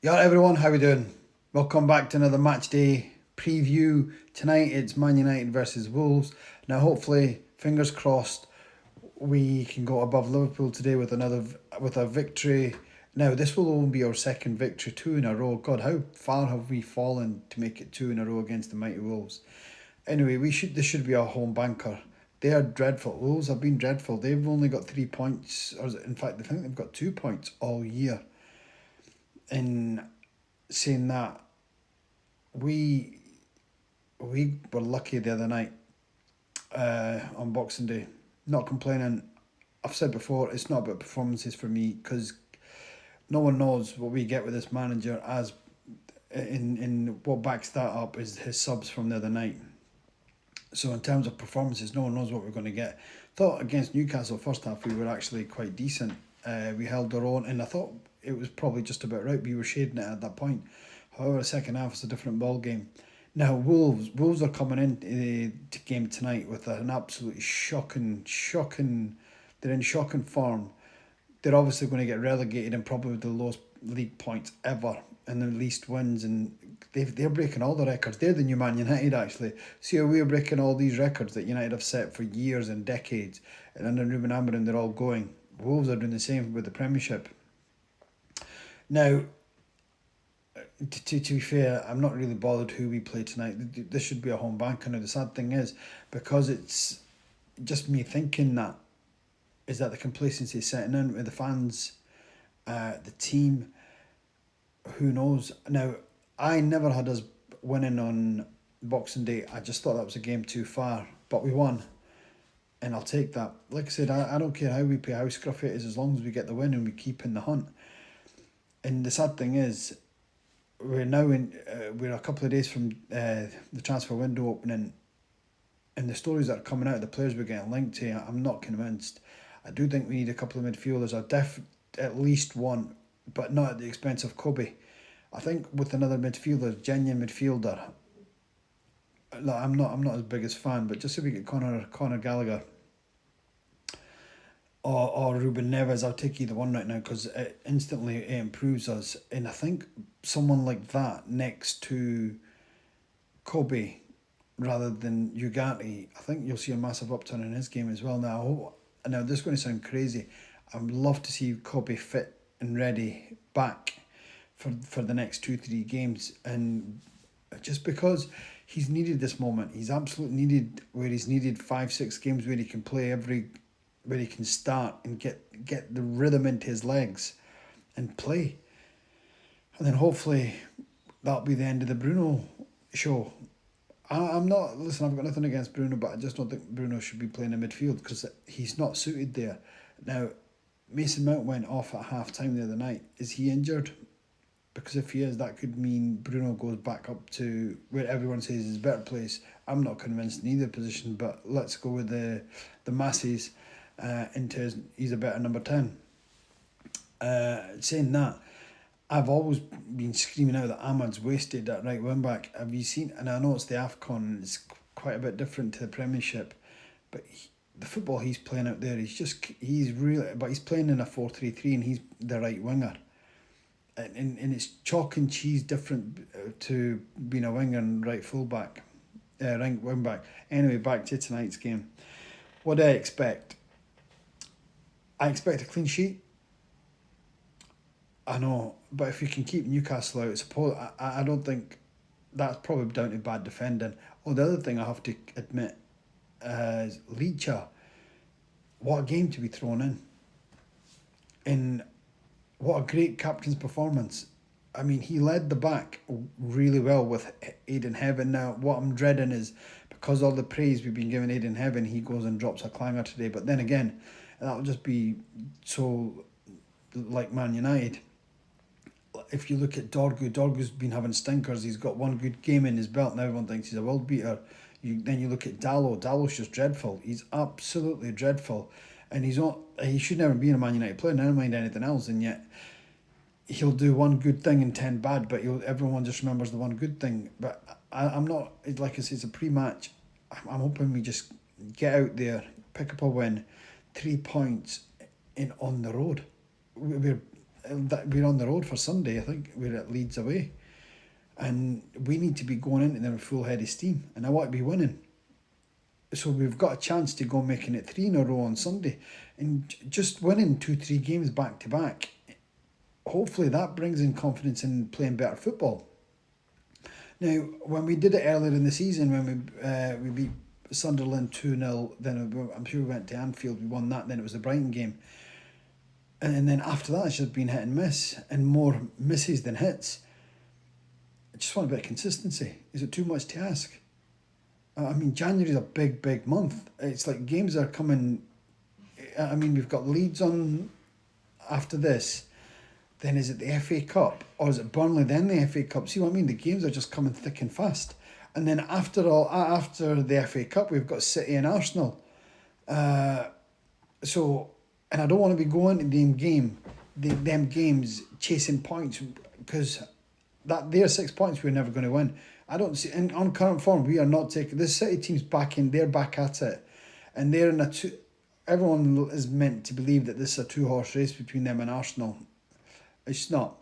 Yeah, everyone, how we doing? Welcome back to another match day preview. Tonight it's Man United versus Wolves. Now, hopefully, fingers crossed, we can go above Liverpool today with a victory. Now, this will only be our second victory, two in a row. God, how far have we fallen to make it two in a row against the mighty Wolves? Anyway, this should be our home banker. They are dreadful. Wolves have been dreadful. They've only got 3 points, or in fact, I think they've got 2 points all year. In saying that, we we were lucky the other night on Boxing Day. Not complaining. I've said before, it's not about performances for me because no one knows what we get with this manager. As in what backs that up is his subs from the other night. So in terms of performances, no one knows what we're going to get. Thought against Newcastle first half we were actually quite decent. We held our own, and I thought it was probably just about right. We were shading it at that point. However, the second half was a different ball game. Now Wolves are coming in to game tonight with an absolutely shocking. They're in shocking form. They're obviously going to get relegated and probably the lowest league points ever and the least wins, and they're breaking all the records. They're the new Man United actually. See how we're breaking all these records that United have set for years and decades, and under Ruben Amorim they're all going. Wolves are doing the same with the Premiership. Now, to be fair, I'm not really bothered who we play tonight. This should be a home banker. Now the sad thing is, because it's just me thinking that, is that the complacency setting in with the fans, the team. Who knows? Now, I never had us winning on Boxing Day. I just thought that was a game too far, but we won, and I'll take that. Like I said, I don't care how we play, how scruffy it is, as long as we get the win and we keep in the hunt. And the sad thing is, we're a couple of days from the transfer window opening, and the stories that are coming out, the players we're getting linked to, I'm not convinced. I do think we need a couple of midfielders. At least one, but not at the expense of Kobe. I think with another midfielder, genuine midfielder. Like, I'm not as big as fan, but just if we get Conor Gallagher or Ruben Neves, I'll take either one right now because it instantly it improves us. And I think someone like that next to Kobe rather than Ugarte, I think you'll see a massive upturn in his game as well. Now this is going to sound crazy. I'd love to see Kobe fit and ready back for the next 2-3 games, and just because he's needed this moment, he's absolutely needed where he's needed 5-6 games where he can play where he can start and get the rhythm into his legs and play, and then hopefully that'll be the end of the Bruno show. I'm not listen. I've got nothing against Bruno, but I just don't think Bruno should be playing in midfield because he's not suited there. Now, Mason Mount went off at half time the other night. Is he injured? Because if he is, that could mean Bruno goes back up to where everyone says is a better place. I'm not convinced in either position, but let's go with the masses he's a better number 10. Saying that, I've always been screaming out that Ahmad's wasted at right wing back. Have you seen? And I know it's the AFCON, it's quite a bit different to the Premiership, but the football he's playing out there, he's really, but he's playing in a 4-3-3 and he's the right winger. And it's chalk and cheese different to being a winger and right fullback, right wing back. Anyway, back to tonight's game. What do I expect? I expect a clean sheet. I know, but if you can keep Newcastle out, I don't think that's probably down to bad defending. Oh, the other thing I have to admit is Leacher. What a game to be thrown in. And what a great captain's performance. I mean, he led the back really well with Aiden Heaven. Now, what I'm dreading is because all the praise we've been giving Aiden Heaven, he goes and drops a clanger today. But then again, that'll just be so like Man United. If you look at Dorgu's been having stinkers. He's got one good game in his belt and everyone thinks he's a world beater. Then you look at Dallow's just dreadful. He's absolutely dreadful. And he should never be in a Man United player, never mind anything else, and yet he'll do one good thing and 10 bad, but everyone just remembers the one good thing. But I'm not, like I say, it's a pre-match. I'm hoping we just get out there, pick up a win, 3 points in on the road. We're we're on the road for Sunday. I think we're at Leeds away, and we need to be going into them with full head of steam. And I want to be winning. So we've got a chance to go making it 3 in a row on Sunday, and just winning 2-3 games back to back. Hopefully that brings in confidence in playing better football. Now, when we did it earlier in the season, when we beat Sunderland 2-0, then I'm sure we went to Anfield, we won that, then it was the Brighton game. And then after that, it's just been hit and miss, and more misses than hits. I just want a bit of consistency. Is it too much to ask? I mean, January is a big, big month. It's like games are coming. I mean, we've got Leeds on after this. Then is it the FA Cup? Or is it Burnley, then the FA Cup? See what I mean? The games are just coming thick and fast. And then after the FA Cup, we've got City and Arsenal. So, and I don't want to be going to them games chasing points, because they're 6 points we're never going to win. I don't see, and on current form, we are not taking, this City team's they're back at it. And they're in everyone is meant to believe that this is a 2-horse race between them and Arsenal. It's not.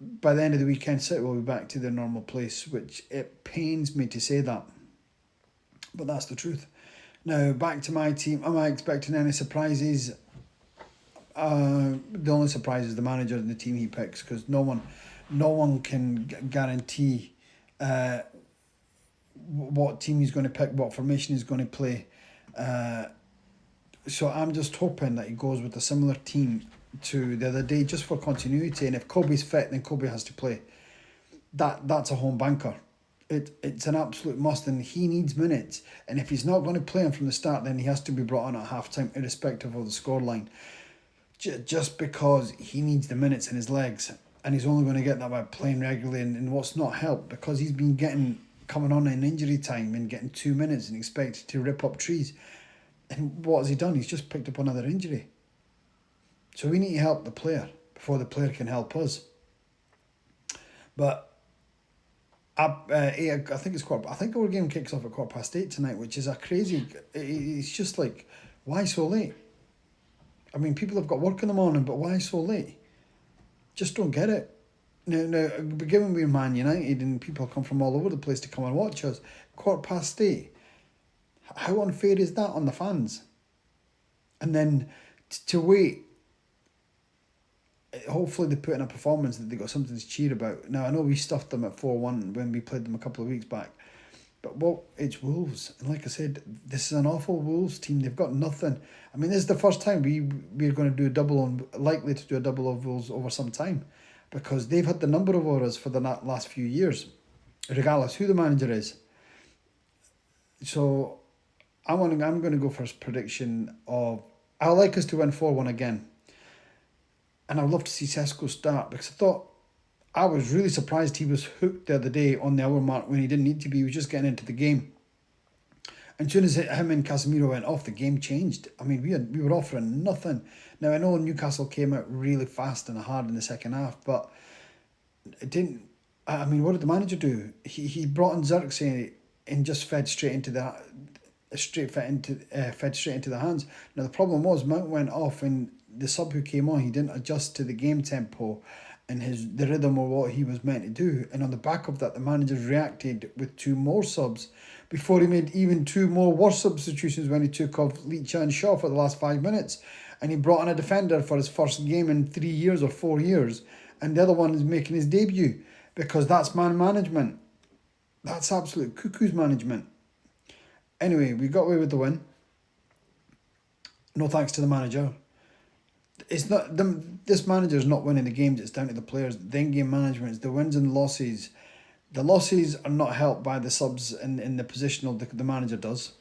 By the end of the weekend, City will be back to their normal place, which it pains me to say that. But that's the truth. Now, back to my team. Am I expecting any surprises? The only surprise is the manager and the team he picks, because no one can guarantee what team he's going to pick, what formation he's going to play. So I'm just hoping that he goes with a similar team to the other day, just for continuity. And if Kobe's fit, then Kobe has to play. That's a home banker. It's an absolute must, and he needs minutes. And if he's not going to play him from the start, then he has to be brought on at half-time, irrespective of the scoreline. Just because he needs the minutes in his legs. And he's only going to get that by playing regularly. And what's not helped, because he's been coming on in injury time and getting 2 minutes and expected to rip up trees. And what has he done? He's just picked up another injury. So we need to help the player before the player can help us. But I think our game kicks off at 8:15 tonight, which is a crazy. It's just like, why so late? I mean, people have got work in the morning, but why so late? Just don't get it. Now, given we're Man United and people come from all over the place to come and watch us, 8:15. How unfair is that on the fans? And then to wait. Hopefully they put in a performance that they got something to cheer about. Now, I know we stuffed them at 4-1 when we played them a couple of weeks back. But it's Wolves. And like I said, this is an awful Wolves team. They've got nothing. I mean, this is the first time we're going to do a double likely to do a double of Wolves over some time. Because they've had the number of us for the last few years, regardless who the manager is. So I'm going to go for a prediction of, I like us to win 4-1 again. And I'd love to see Sesko start, because I was really surprised he was hooked the other day on the hour mark when he didn't need to be. He was just getting into the game. And as soon as him and Casemiro went off, the game changed. I mean, we were offering nothing. Now, I know Newcastle came out really fast and hard in the second half, but it didn't. I mean, what did the manager do? He brought in Xerxes and just fed straight into the hands. Now, the problem was Mount went off, and the sub who came on, he didn't adjust to the game tempo and the rhythm of what he was meant to do. And on the back of that, the manager reacted with 2 more subs before he made even 2 more worse substitutions when he took off Leach and Shaw for the last 5 minutes. And he brought in a defender for his first game in 3 years or 4 years. And the other one is making his debut, because that's man management. That's absolute cuckoo's management. Anyway, we got away with the win. No thanks to the manager. It's not this manager's not winning the games. It's down to the players. The in-game management is the wins and losses. The losses are not helped by the subs in the positional the manager does.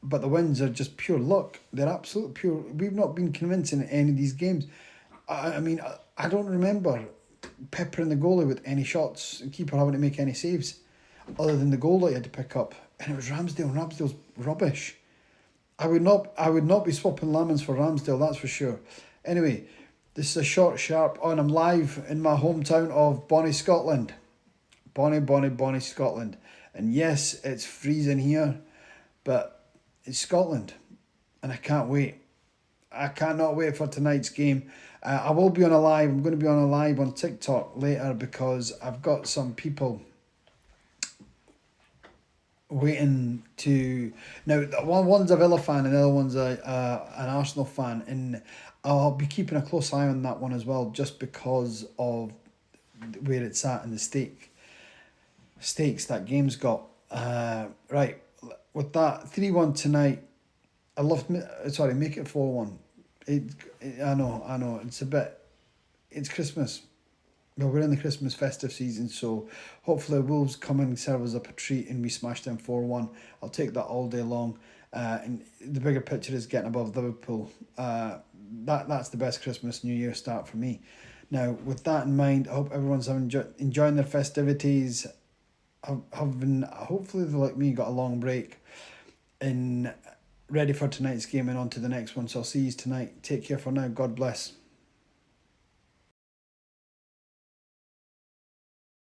But the wins are just pure luck. They're absolute pure. We've not been convincing in any of these games. I mean, I don't remember peppering the goalie with any shots and keeper having to make any saves, other than the goal that he had to pick up. And it was Ramsdale. And Ramsdale's rubbish. I would not be swapping Lamans for Ramsdale, that's for sure. Anyway, this is a short, sharp, and I'm live in my hometown of Bonnie, Scotland. Bonnie, Scotland. And yes, it's freezing here, but it's Scotland, and I can't wait. I cannot wait for tonight's game. I will be on a live. I'm going to be on a live on TikTok later because I've got some people waiting to now. One's a Villa fan and the other one's an Arsenal fan, and I'll be keeping a close eye on that one as well, just because of where it's at in the stakes that game's got. Right, with that 3-1 tonight. I love. Sorry, make it 4-1. I know. It's Christmas. Well, we're in the Christmas festive season, so hopefully Wolves come and serve us up a treat and we smash them 4-1. I'll take that all day long. And the bigger picture is getting above Liverpool. That's the best Christmas New Year start for me. Now, with that in mind, I hope everyone's enjoying their festivities. Hopefully, they're like me, got a long break and ready for tonight's game and on to the next one. So I'll see you tonight. Take care for now. God bless.